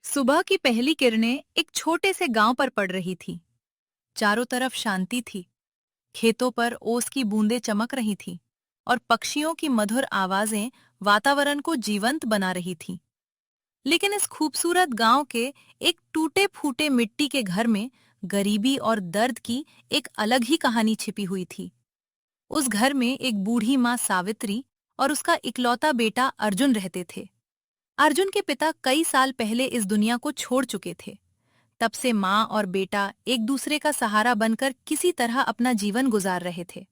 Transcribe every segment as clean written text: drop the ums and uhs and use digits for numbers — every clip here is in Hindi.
सुबह की पहली किरणें एक छोटे से गांव पर पड़ रही थी। चारों तरफ शांति थी। खेतों पर ओस की बूंदें चमक रही थीं और पक्षियों की मधुर आवाजें वातावरण को जीवंत बना रही थीं। लेकिन इस खूबसूरत गांव के एक टूटे फूटे मिट्टी के घर में गरीबी और दर्द की एक अलग ही कहानी छिपी हुई थी। उस घर में एक बूढ़ी माँ सावित्री और उसका इकलौता बेटा अर्जुन रहते थे। अर्जुन के पिता कई साल पहले इस दुनिया को छोड़ चुके थे। तब से माँ और बेटा एक दूसरे का सहारा बनकर किसी तरह अपना जीवन गुजार रहे थे।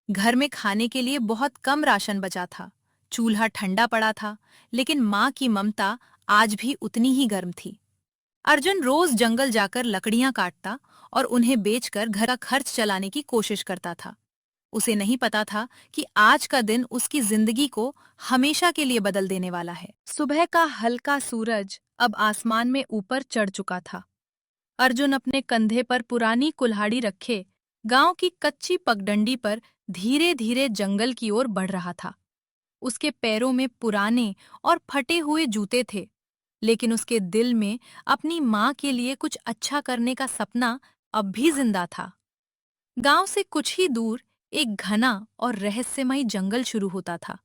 घर में खाने के लिए बहुत कम राशन बचा था। चूल्हा ठंडा पड़ा था, लेकिन माँ की ममता आज भी उतनी ही गर्म थी। अर्जुन रोज जंगल जाकर लकड़ियां काटता और उन्हें बेचकर घर का खर्च चलाने की कोशिश करता था। उसे नहीं पता था कि आज का दिन उसकी जिंदगी को हमेशा के लिए बदल देने वाला है। सुबह का हल्का सूरज अब आसमान में ऊपर चढ़ चुका था। अर्जुन अपने कंधे पर पुरानी कुल्हाड़ी रखे गांव की कच्ची पगडंडी पर धीरे धीरे जंगल की ओर बढ़ रहा था। उसके पैरों में पुराने और फटे हुए जूते थे, लेकिन उसके दिल में अपनी माँ के लिए कुछ अच्छा करने का सपना अब भी जिंदा था। गांव से कुछ ही दूर एक घना और रहस्यमयी जंगल शुरू होता था।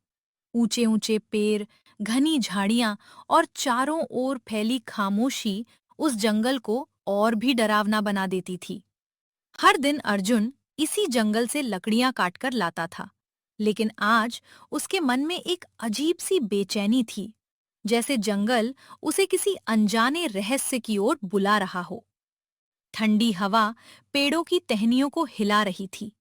ऊंचे ऊंचे पेड़, घनी झाड़ियां और चारों ओर फैली खामोशी उस जंगल को और भी डरावना बना देती थी। हर दिन अर्जुन इसी जंगल से लकड़ियां काटकर लाता था, लेकिन आज उसके मन में एक अजीब सी बेचैनी थी, जैसे जंगल उसे किसी अनजाने रहस्य की ओर बुला रहा हो। ठंडी हवा पेड़ों की टहनियों को हिला रही थी।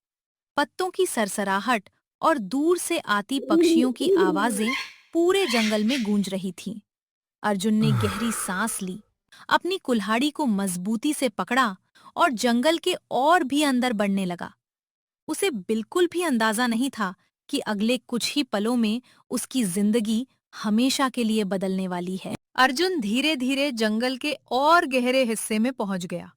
पत्तों की सरसराहट और दूर से आती पक्षियों की आवाजें पूरे जंगल में गूंज रही थीं। अर्जुन ने गहरी सांस ली, अपनी कुल्हाड़ी को मजबूती से पकड़ा और जंगल के और भी अंदर बढ़ने लगा। उसे बिल्कुल भी अंदाजा नहीं था कि अगले कुछ ही पलों में उसकी जिंदगी हमेशा के लिए बदलने वाली है। अर्जुन धीरे धीरे जंगल के और गहरे हिस्से में पहुंच गया।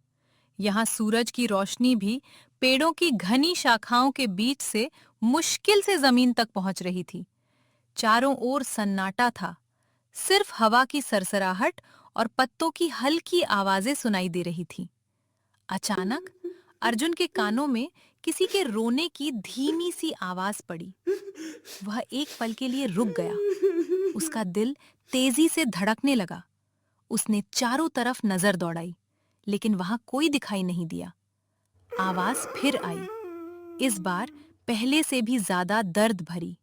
यहाँ सूरज की रोशनी भी पेड़ों की घनी शाखाओं के बीच से मुश्किल से जमीन तक पहुंच रही थी। चारों ओर सन्नाटा था। सिर्फ हवा की सरसराहट और पत्तों की हल्की आवाजें सुनाई दे रही थीं। अचानक अर्जुन के कानों में किसी के रोने की धीमी सी आवाज पड़ी। वह एक पल के लिए रुक गया। उसका दिल तेजी से धड़कने लगा। उसने चारों तरफ नजर दौड़ाई, लेकिन वहां कोई दिखाई नहीं दिया। आवाज फिर आई, इस बार पहले से भी ज्यादा दर्द भरी।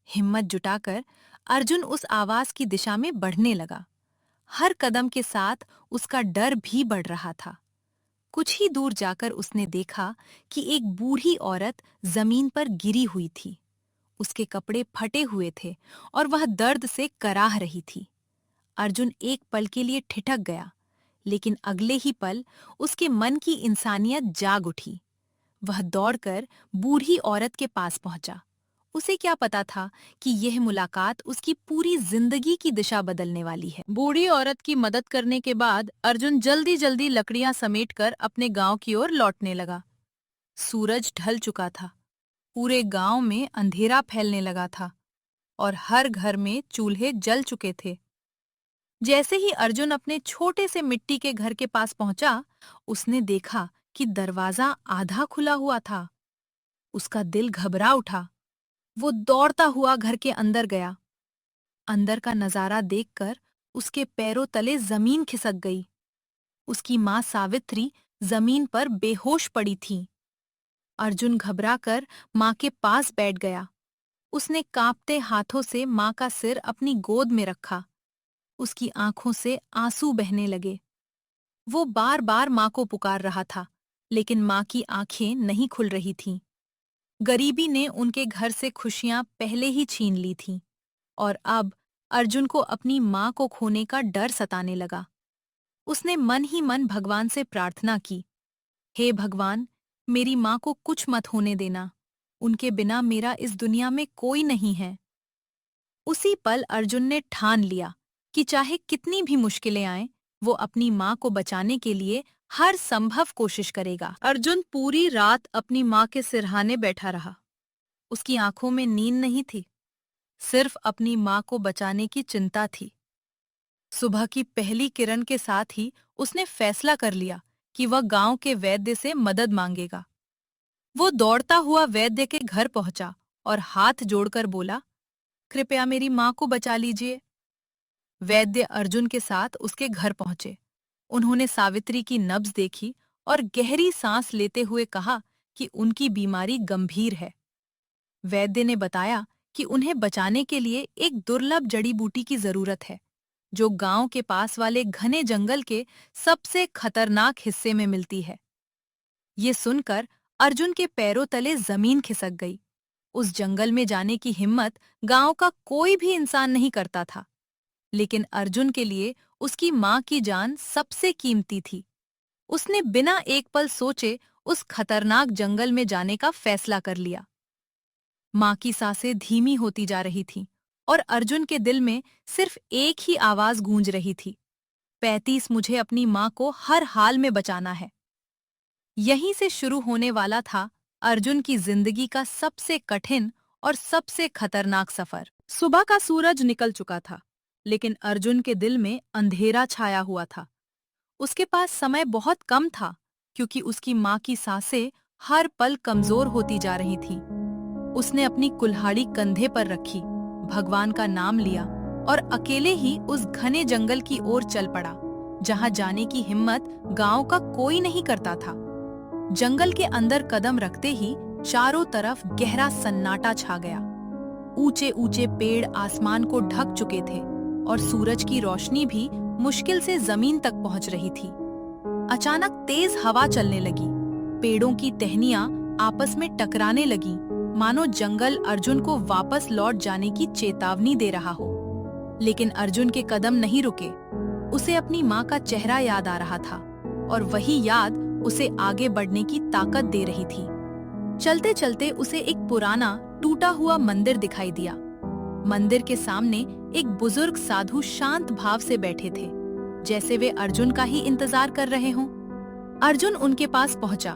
हिम्मत जुटाकर अर्जुन उस आवाज की दिशा में बढ़ने लगा। हर कदम के साथ उसका डर भी बढ़ रहा था। कुछ ही दूर जाकर उसने देखा कि एक बूढ़ी औरत जमीन पर गिरी हुई थी। उसके कपड़े फटे हुए थे और वह दर्द से कराह रही थी। अर्जुन एक पल के लिए ठिठक गया, लेकिन अगले ही पल उसके मन की इंसानियत जाग उठी। वह दौड़कर बूढ़ी औरत के पास पहुंचा। उसे क्या पता था कि यह मुलाकात उसकी पूरी जिंदगी की दिशा बदलने वाली है। बूढ़ी औरत की मदद करने के बाद अर्जुन जल्दी जल्दी लकड़ियां समेटकर अपने गांव की ओर लौटने लगा। सूरज ढल चुका था। पूरे गांव में अंधेरा फैलने लगा था और हर घर में चूल्हे जल चुके थे। जैसे ही अर्जुन अपने छोटे से मिट्टी के घर के पास पहुंचा, उसने देखा कि दरवाजा आधा खुला हुआ था। उसका दिल घबरा उठा। वो दौड़ता हुआ घर के अंदर गया। अंदर का नजारा देखकर उसके पैरों तले जमीन खिसक गई। उसकी माँ सावित्री जमीन पर बेहोश पड़ी थी। अर्जुन घबराकर माँ के पास बैठ गया। उसने कांपते हाथों से माँ का सिर अपनी गोद में रखा। उसकी आंखों से आंसू बहने लगे। वो बार बार माँ को पुकार रहा था, लेकिन माँ की आंखें नहीं खुल रही थीं। गरीबी ने उनके घर से खुशियां पहले ही छीन ली थीं, और अब अर्जुन को अपनी माँ को खोने का डर सताने लगा। उसने मन ही मन भगवान से प्रार्थना की, हे भगवान, मेरी माँ को कुछ मत होने देना। उनके बिना मेरा इस दुनिया में कोई नहीं है। उसी पल अर्जुन ने ठान लिया कि चाहे कितनी भी मुश्किलें आएं, वो अपनी माँ को बचाने के लिए हर संभव कोशिश करेगा। अर्जुन पूरी रात अपनी माँ के सिरहाने बैठा रहा। उसकी आंखों में नींद नहीं थी, सिर्फ अपनी माँ को बचाने की चिंता थी। सुबह की पहली किरण के साथ ही उसने फैसला कर लिया कि वह गांव के वैद्य से मदद मांगेगा। वो दौड़ता हुआ वैद्य के घर पहुंचा और हाथ जोड़कर बोला, कृपया मेरी माँ को बचा लीजिए। वैद्य अर्जुन के साथ उसके घर पहुंचे। उन्होंने सावित्री की नब्ज देखी और गहरी सांस लेते हुए कहा कि उनकी बीमारी गंभीर है। वैद्य ने बताया कि उन्हें बचाने के लिए एक दुर्लभ जड़ी बूटी की जरूरत है, जो गांव के पास वाले घने जंगल के सबसे खतरनाक हिस्से में मिलती है। ये सुनकर अर्जुन के पैरों तले जमीन खिसक गई। उस जंगल में जाने की हिम्मत गांव का कोई भी इंसान नहीं करता था, लेकिन अर्जुन के लिए उसकी मां की जान सबसे कीमती थी। उसने बिना एक पल सोचे उस खतरनाक जंगल में जाने का फैसला कर लिया। मां की सांसें धीमी होती जा रही थीं और अर्जुन के दिल में सिर्फ एक ही आवाज गूंज रही थी, 35 मुझे अपनी मां को हर हाल में बचाना है। यहीं से शुरू होने वाला था अर्जुन की जिंदगी का सबसे कठिन और सबसे खतरनाक सफर। सुबह का सूरज निकल चुका था, लेकिन अर्जुन के दिल में अंधेरा छाया हुआ था। उसके पास समय बहुत कम था, क्योंकि उसकी मां की सांसें हर पल कमजोर होती जा रही थीं। उसने अपनी कुल्हाड़ी कंधे पर रखी, भगवान का नाम लिया और अकेले ही उस घने जंगल की ओर चल पड़ा, जहां जाने की हिम्मत गांव का कोई नहीं करता था। जंगल के अंदर कदम रखते ही चारों तरफ गहरा सन्नाटा छा गया। ऊंचे ऊंचे पेड़ आसमान को ढक चुके थे और सूरज की रोशनी भी मुश्किल से जमीन तक पहुंच रही थी। अचानक तेज हवा चलने लगी। पेड़ों की टहनियां आपस में टकराने लगीं, मानो जंगल अर्जुन को वापस लौट जाने की चेतावनी दे रहा हो। लेकिन अर्जुन के कदम नहीं रुके। उसे अपनी मां का चेहरा याद आ रहा था और वही याद उसे आगे बढ़ने की ताकत दे रही थी। चलते चलते उसे एक पुराना टूटा हुआ मंदिर दिखाई दिया। मंदिर के सामने एक बुजुर्ग साधु शांत भाव से बैठे थे, जैसे वे अर्जुन का ही इंतजार कर रहे हों। अर्जुन उनके पास पहुंचा,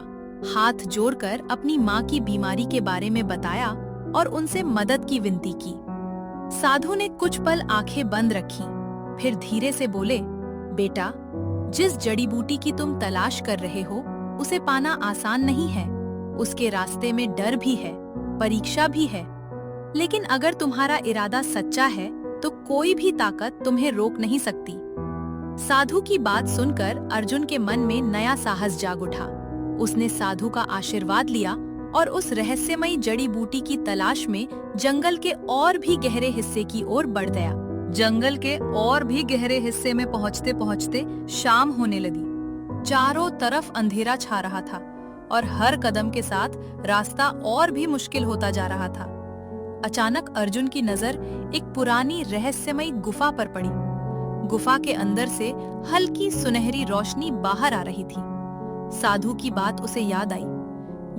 हाथ जोड़कर अपनी मां की बीमारी के बारे में बताया और उनसे मदद की विनती की। साधु ने कुछ पल आंखें बंद रखीं, फिर धीरे से बोले, बेटा, जिस जड़ी बूटी की तुम तलाश कर रहे हो, उसे पाना आसान नहीं है। उसके रास्ते में डर भी है, परीक्षा भी है। लेकिन अगर तुम्हारा इरादा सच्चा है, तो कोई भी ताकत तुम्हें रोक नहीं सकती। साधु की बात सुनकर अर्जुन के मन में नया साहस जाग उठा। उसने साधु का आशीर्वाद लिया और उस रहस्यमयी जड़ी बूटी की तलाश में जंगल के और भी गहरे हिस्से की ओर बढ़ गया। जंगल के और भी गहरे हिस्से में पहुंचते पहुंचते शाम होने लगी। चारों तरफ अंधेरा छा रहा था और हर कदम के साथ रास्ता और भी मुश्किल होता जा रहा था। अचानक अर्जुन की नजर एक पुरानी रहस्यमयी गुफा पर पड़ी। गुफा के अंदर से हल्की सुनहरी रोशनी बाहर आ रही थी। साधु की बात उसे याद आई,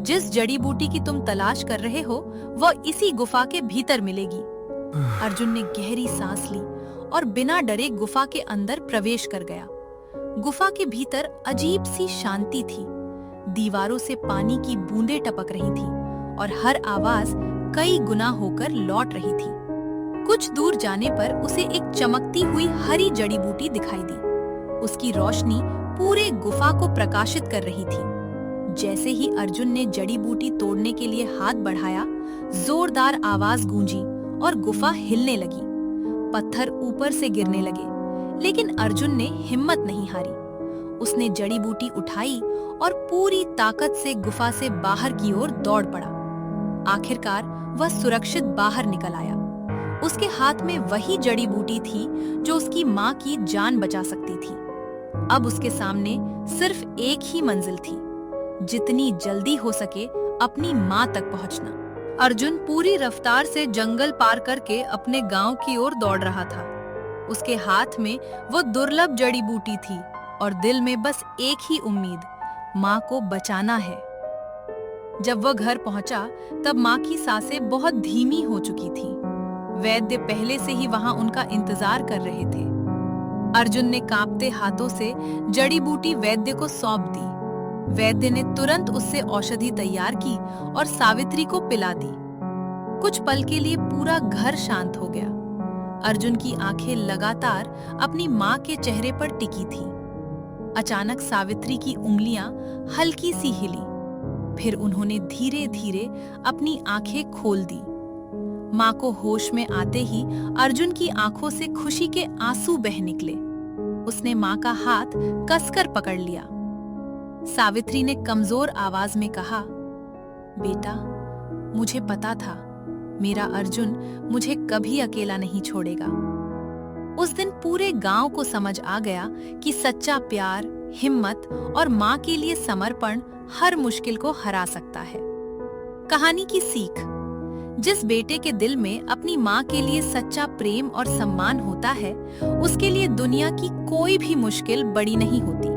जिस जड़ी बूटी की तुम तलाश कर रहे हो, वह इसी गुफा के भीतर मिलेगी। अर्जुन ने गहरी सांस ली और बिना डरे गुफा के अंदर प्रवेश कर गया। गुफा के भीतर अजीब सी शांति थी। दीवारों से पानी की बूंदें टपक रही थी और हर आवाज कई गुना होकर लौट रही थी। कुछ दूर जाने पर उसे एक चमकती हुई हरी जड़ी बूटी दिखाई दी। उसकी रोशनी पूरे गुफा को प्रकाशित कर रही थी। जैसे ही अर्जुन ने जड़ी बूटी तोड़ने के लिए हाथ बढ़ाया, जोरदार आवाज गूंजी और गुफा हिलने लगी। पत्थर ऊपर से गिरने लगे, लेकिन अर्जुन ने हिम्मत नहीं हारी। उसने जड़ी बूटी उठाई और पूरी ताकत से गुफा से बाहर की ओर दौड़ पड़ा। आखिरकार वह सुरक्षित बाहर निकल आया। उसके हाथ में वही जड़ी बूटी थी जो उसकी मां की जान बचा सकती थी। अब उसके सामने सिर्फ एक ही मंजिल थी, जितनी जल्दी हो सके अपनी मां तक पहुंचना। अर्जुन पूरी रफ्तार से जंगल पार करके अपने गांव की ओर दौड़ रहा था। उसके हाथ में वो दुर्लभ जड़ी बूटी थी और दिल में बस एक ही उम्मीद, मां को बचाना है। जब वह घर पहुंचा, तब मां की सांसें बहुत धीमी हो चुकी थीं। वैद्य पहले से ही वहां उनका इंतजार कर रहे थे। अर्जुन ने कांपते हाथों से जड़ी बूटी वैद्य को सौंप दी। वैद्य ने तुरंत उससे औषधि तैयार की और सावित्री को पिला दी। कुछ पल के लिए पूरा घर शांत हो गया। अर्जुन की आंखें लगातार अपनी माँ के चेहरे पर टिकी थीं। अचानक सावित्री की उंगलियां हल्की सी हिली। फिर उन्होंने धीरे धीरे अपनी आंखें खोल दी। माँ को होश में आते ही अर्जुन की आंखों से खुशी के आंसू बह निकले। उसने माँ का हाथ कसकर पकड़ लिया। सावित्री ने कमजोर आवाज में कहा, बेटा, मुझे पता था मेरा अर्जुन मुझे कभी अकेला नहीं छोड़ेगा। उस दिन पूरे गांव को समझ आ गया कि सच्चा प्यार, हिम्मत और माँ के लिए समर्पण हर मुश्किल को हरा सकता है। कहानी की सीख: जिस बेटे के दिल में अपनी माँ के लिए सच्चा प्रेम और सम्मान होता है, उसके लिए दुनिया की कोई भी मुश्किल बड़ी नहीं होती।